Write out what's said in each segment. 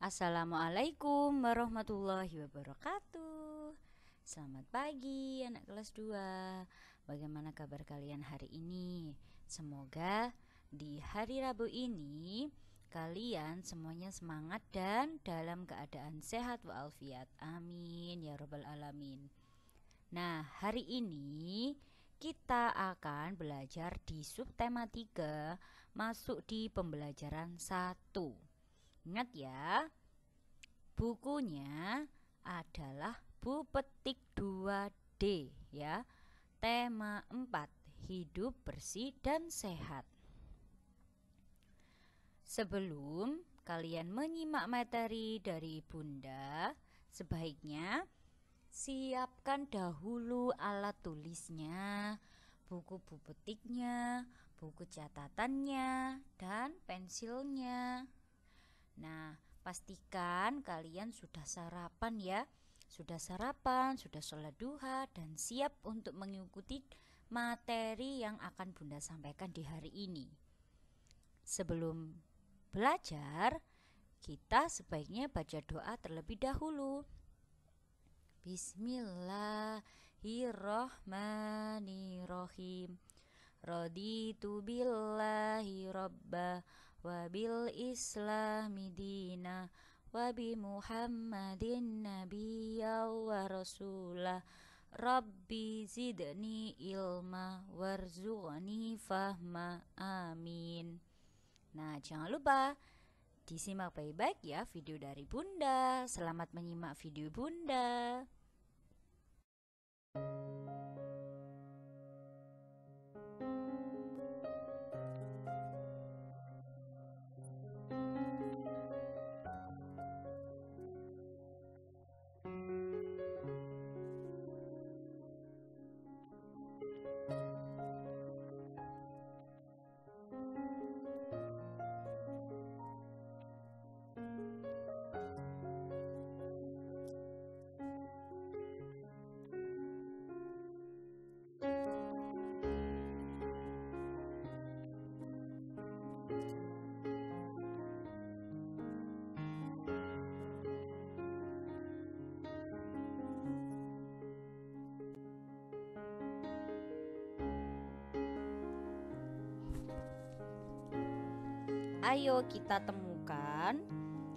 Assalamualaikum warahmatullahi wabarakatuh. Selamat pagi anak kelas 2. Bagaimana kabar kalian hari ini? Semoga di hari Rabu ini kalian semuanya semangat dan dalam keadaan sehat walafiat. Amin ya robbal alamin. Nah, hari ini kita akan belajar di subtema 3 masuk di pembelajaran 1. Ingat ya, bukunya adalah Bu Petik 2D ya. Tema 4, hidup bersih dan sehat. Sebelum kalian menyimak materi dari Bunda, sebaiknya siapkan dahulu alat tulisnya, buku Bu Petiknya, buku catatannya, dan pensilnya. Nah, pastikan kalian sudah sarapan ya. Sudah sarapan, sudah sholat duha, dan siap untuk mengikuti materi yang akan Bunda sampaikan di hari ini. Sebelum belajar, kita sebaiknya baca doa terlebih dahulu. Bismillahirrahmanirrahim. Raditu billahi rabbah wa bil islami dina wa bi muhammadin nabiyya wa rasulah rabbi zidni ilma warzuqni fahma amin. Nah, jangan lupa disimak baik-baik ya video dari Bunda. Selamat menyimak video Bunda. Ayo kita temukan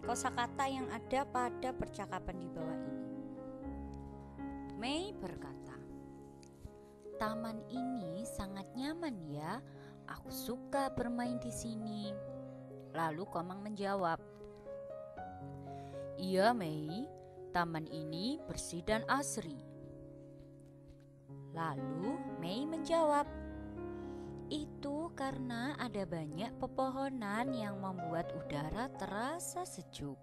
kosakata yang ada pada percakapan di bawah ini. Mei berkata, "Taman ini sangat nyaman ya. Aku suka bermain di sini." Lalu Komang menjawab, "Iya Mei, taman ini bersih dan asri." Lalu Mei menjawab, "Itu karena ada banyak pepohonan yang membuat udara terasa sejuk.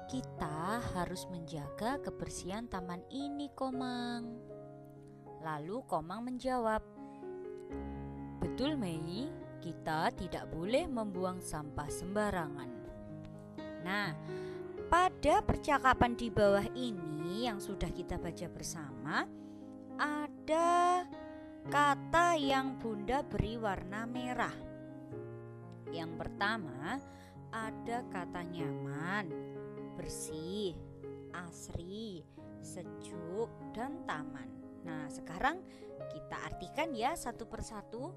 Kita harus menjaga kebersihan taman ini, Komang." Lalu Komang menjawab, "Betul Mei, kita tidak boleh membuang sampah sembarangan." Nah, pada percakapan di bawah ini yang sudah kita baca bersama, ada kata yang Bunda beri warna merah. Yang pertama ada kata nyaman, bersih, asri, sejuk, dan taman. Nah, sekarang kita artikan ya satu persatu.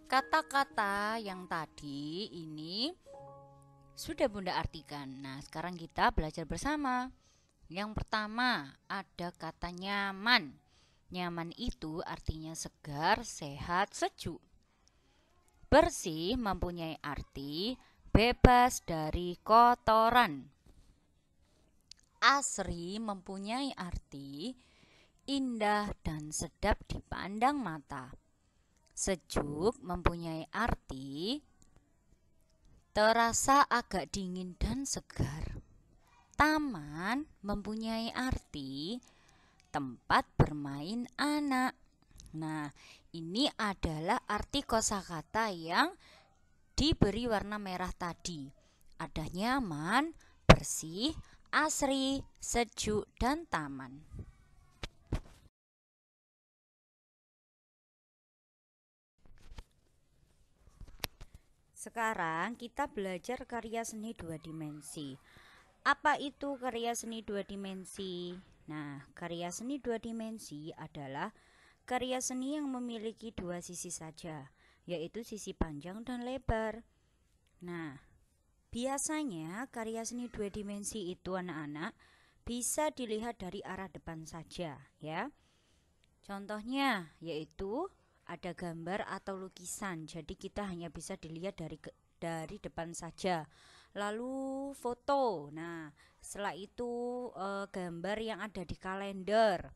Kata-kata yang tadi ini sudah Bunda artikan. Nah, sekarang kita belajar bersama. Yang pertama ada kata nyaman. Nyaman itu artinya segar, sehat, sejuk. Bersih mempunyai arti bebas dari kotoran. Asri mempunyai arti indah dan sedap dipandang mata. Sejuk mempunyai arti terasa agak dingin dan segar. Taman mempunyai arti tempat bermain anak. Nah, ini adalah arti kosakata yang diberi warna merah tadi. Ada nyaman, bersih, asri, sejuk, dan taman. Sekarang kita belajar karya seni dua dimensi. Apa itu karya seni dua dimensi? Nah, karya seni dua dimensi adalah karya seni yang memiliki dua sisi saja, yaitu sisi panjang dan lebar. Nah, biasanya karya seni dua dimensi itu anak-anak bisa dilihat dari arah depan saja, ya. Contohnya yaitu ada gambar atau lukisan, jadi kita hanya bisa dilihat dari depan saja. Lalu foto, nah setelah itu gambar yang ada di kalender.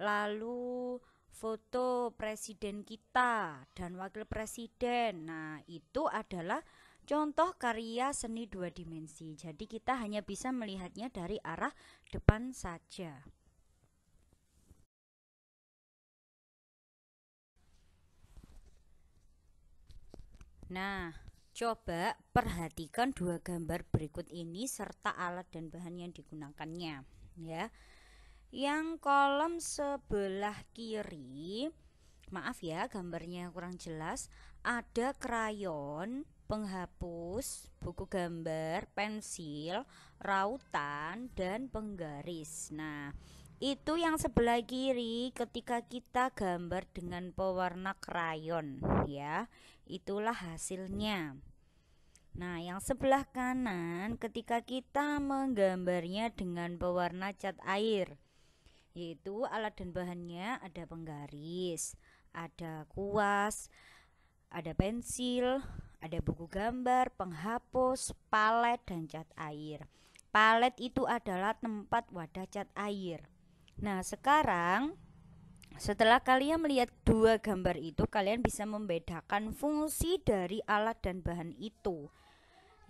Lalu foto presiden kita dan wakil presiden. Nah itu adalah contoh karya seni dua dimensi. Jadi kita hanya bisa melihatnya dari arah depan saja. Nah, coba perhatikan dua gambar berikut ini serta alat dan bahan yang digunakannya, ya. Yang kolom sebelah kiri, maaf ya gambarnya kurang jelas, ada krayon, penghapus, buku gambar, pensil, rautan, dan penggaris. Nah, itu yang sebelah kiri ketika kita gambar dengan pewarna krayon, ya. Itulah hasilnya. Nah, yang sebelah kanan ketika kita menggambarnya dengan pewarna cat air, yaitu alat dan bahannya ada penggaris, ada kuas, ada pensil, ada buku gambar, penghapus, palet, dan cat air. Palet itu adalah tempat wadah cat air. Nah, sekarang setelah kalian melihat dua gambar itu, kalian bisa membedakan fungsi dari alat dan bahan itu.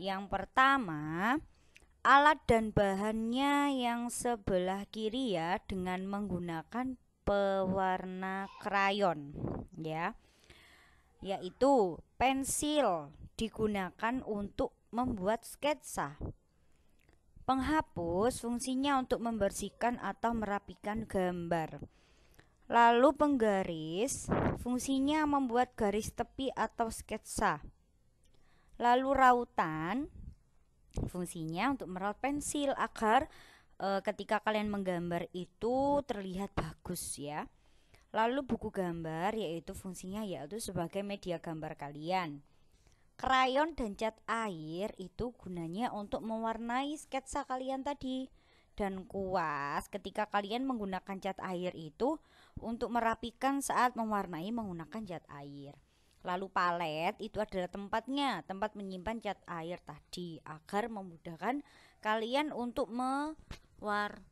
Yang pertama, alat dan bahannya yang sebelah kiri ya, dengan menggunakan pewarna krayon, ya, yaitu pensil digunakan untuk membuat sketsa. Penghapus fungsinya untuk membersihkan atau merapikan gambar. Lalu penggaris fungsinya membuat garis tepi atau sketsa. Lalu rautan fungsinya untuk meraut pensil agar ketika kalian menggambar itu terlihat bagus, ya. Lalu buku gambar yaitu fungsinya yaitu sebagai media gambar kalian. Krayon dan cat air itu gunanya untuk mewarnai sketsa kalian tadi. Dan kuas ketika kalian menggunakan cat air itu untuk merapikan saat mewarnai menggunakan cat air. Lalu palet itu adalah tempat menyimpan cat air tadi agar memudahkan kalian untuk mewarnai.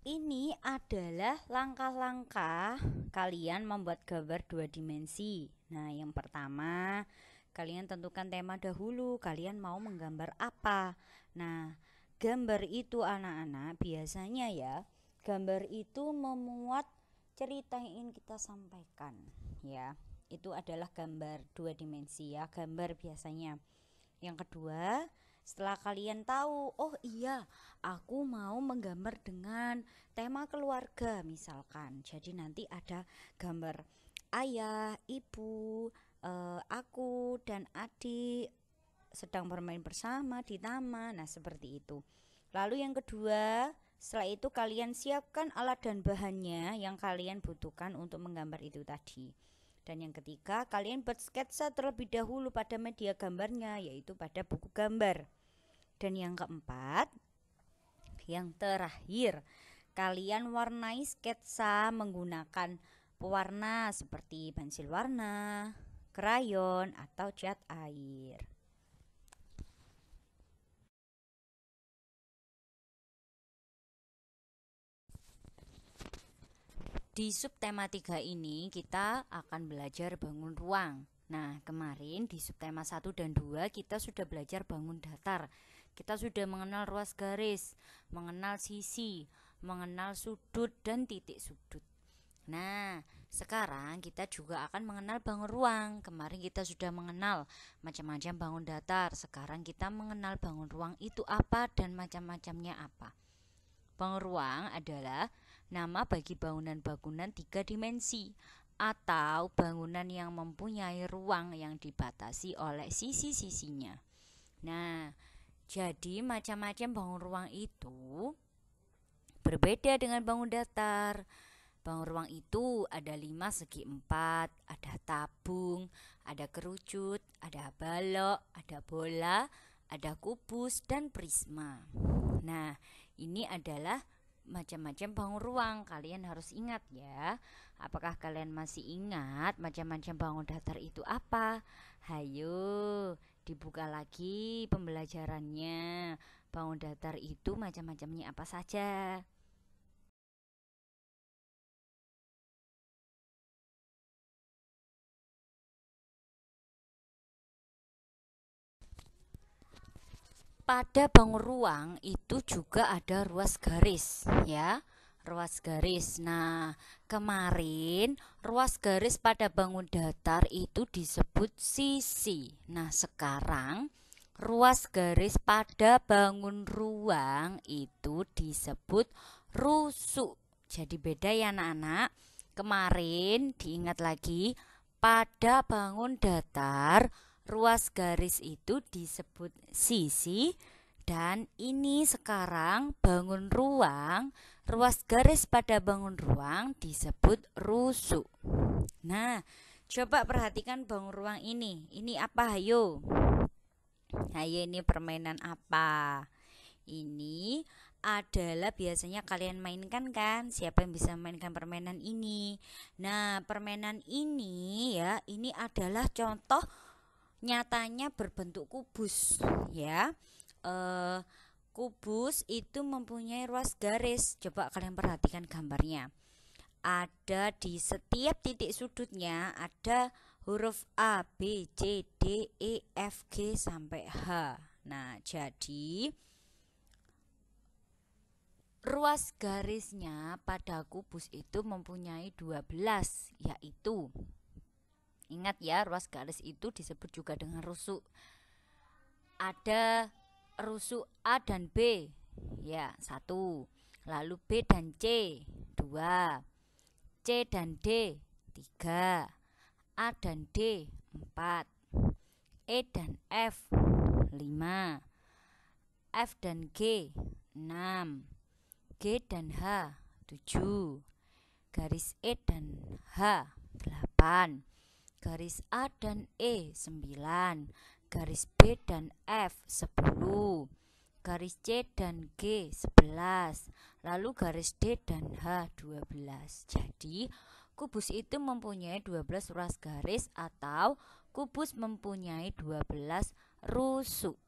Ini adalah langkah-langkah kalian membuat gambar dua dimensi. Nah, yang pertama, kalian tentukan tema dahulu, kalian mau menggambar apa. Nah, gambar itu anak-anak biasanya ya, gambar itu memuat cerita yang ingin kita sampaikan, ya. Itu adalah gambar dua dimensi ya, gambar biasanya. Yang kedua, setelah kalian tahu, oh iya, aku mau menggambar dengan tema keluarga misalkan. Jadi nanti ada gambar ayah, ibu, aku dan adik sedang bermain bersama di taman. Nah, seperti itu. Lalu yang kedua, setelah itu kalian siapkan alat dan bahannya yang kalian butuhkan untuk menggambar itu tadi. Dan yang ketiga, kalian bersketsa terlebih dahulu pada media gambarnya, yaitu pada buku gambar. Dan yang keempat, yang terakhir, kalian warnai sketsa menggunakan pewarna seperti pensil warna, krayon, atau cat air. Di subtema 3 ini kita akan belajar bangun ruang. Nah, kemarin di subtema 1 dan 2 kita sudah belajar bangun datar. Kita sudah mengenal ruas garis, mengenal sisi, mengenal sudut dan titik sudut. Nah, sekarang kita juga akan mengenal bangun ruang. Kemarin kita sudah mengenal macam-macam bangun datar. Sekarang kita mengenal bangun ruang itu apa dan macam-macamnya apa. Bangun ruang adalah nama bagi bangunan-bangunan 3 dimensi atau bangunan yang mempunyai ruang yang dibatasi oleh sisi-sisinya. Nah, jadi macam-macam bangun ruang itu berbeda dengan bangun datar. Bangun ruang itu ada 5 segi 4, ada tabung, ada kerucut, ada balok, ada bola, ada kubus, dan prisma. Nah, ini adalah macam-macam bangun ruang. Kalian harus ingat ya. Apakah kalian masih ingat macam-macam bangun datar itu apa? Hayo, dibuka lagi pembelajarannya. Bangun datar itu macam-macamnya apa saja? Pada bangun ruang itu juga ada ruas garis ya, ruas garis. Nah, kemarin ruas garis pada bangun datar itu disebut sisi. Nah, sekarang ruas garis pada bangun ruang itu disebut rusuk. Jadi beda ya anak-anak. Kemarin diingat lagi, pada bangun datar ruas garis itu disebut sisi, dan ini sekarang bangun ruang, ruas garis pada bangun ruang disebut rusuk. Nah, coba perhatikan bangun ruang ini. Ini apa, hayo? Hayo, ini permainan apa? Ini adalah biasanya kalian mainkan kan? Siapa yang bisa mainkan permainan ini? Nah, permainan ini ya, ini adalah contoh nyatanya berbentuk kubus ya. Kubus itu mempunyai ruas garis. Coba kalian perhatikan gambarnya. Ada di setiap titik sudutnya ada huruf A, B, C, D, E, F, G sampai H. Nah, jadi ruas garisnya pada kubus itu mempunyai 12, yaitu, ingat ya, ruas garis itu disebut juga dengan rusuk. Ada rusuk A dan B ya, 1. Lalu B dan C 2, C dan D 3, A dan D 4, E dan F 5, F dan G 6, G dan H 7, garis E dan H 8, garis A dan E 9, garis B dan F 10, garis C dan G 11, lalu garis D dan H 12. Jadi kubus itu mempunyai 12 ruas garis atau kubus mempunyai 12 rusuk.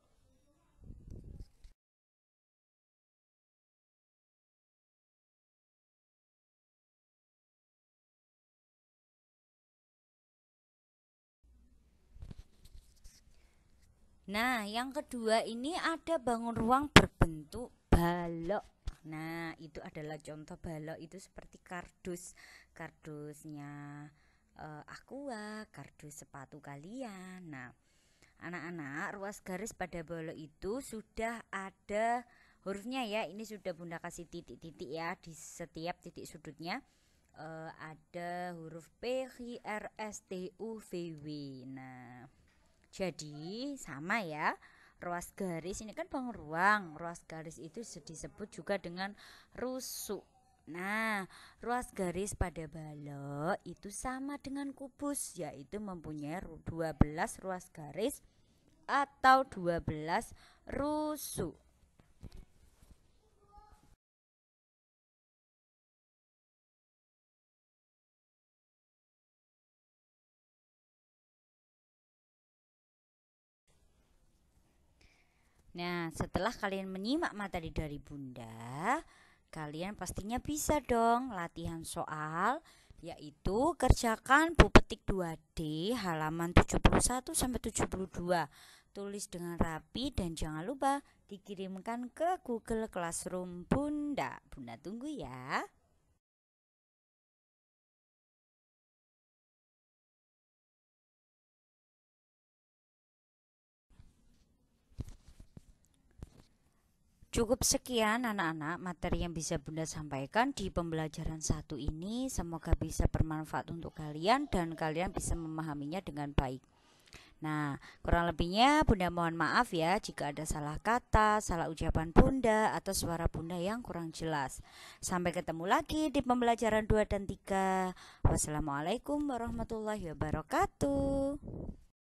Nah, yang kedua ini ada bangun ruang berbentuk balok. Nah, itu adalah contoh balok itu seperti kardus. Kardusnya Aqua, kardus sepatu kalian. Nah, anak-anak, ruas garis pada balok itu sudah ada hurufnya ya. Ini sudah Bunda kasih titik-titik ya di setiap titik sudutnya. Ada huruf P, Q, R, S, T, U, V, W. Nah, jadi sama ya, ruas garis ini kan bangun ruang. Ruas garis itu disebut juga dengan rusuk. Nah, ruas garis pada balok itu sama dengan kubus, yaitu mempunyai 12 ruas garis atau 12 rusuk. Nah, setelah kalian menyimak materi dari Bunda, Kalian pastinya bisa dong latihan soal, yaitu kerjakan Bu Petik 2D halaman 71 sampai 72. Tulis dengan rapi dan jangan lupa dikirimkan ke Google Classroom Bunda. Bunda tunggu ya. Cukup sekian anak-anak materi yang bisa Bunda sampaikan di pembelajaran satu ini. Semoga bisa bermanfaat untuk kalian dan kalian bisa memahaminya dengan baik. Nah, kurang lebihnya Bunda mohon maaf ya jika ada salah kata, salah ucapan Bunda, atau suara Bunda yang kurang jelas. Sampai ketemu lagi di pembelajaran 2 dan 3. Wassalamualaikum warahmatullahi wabarakatuh.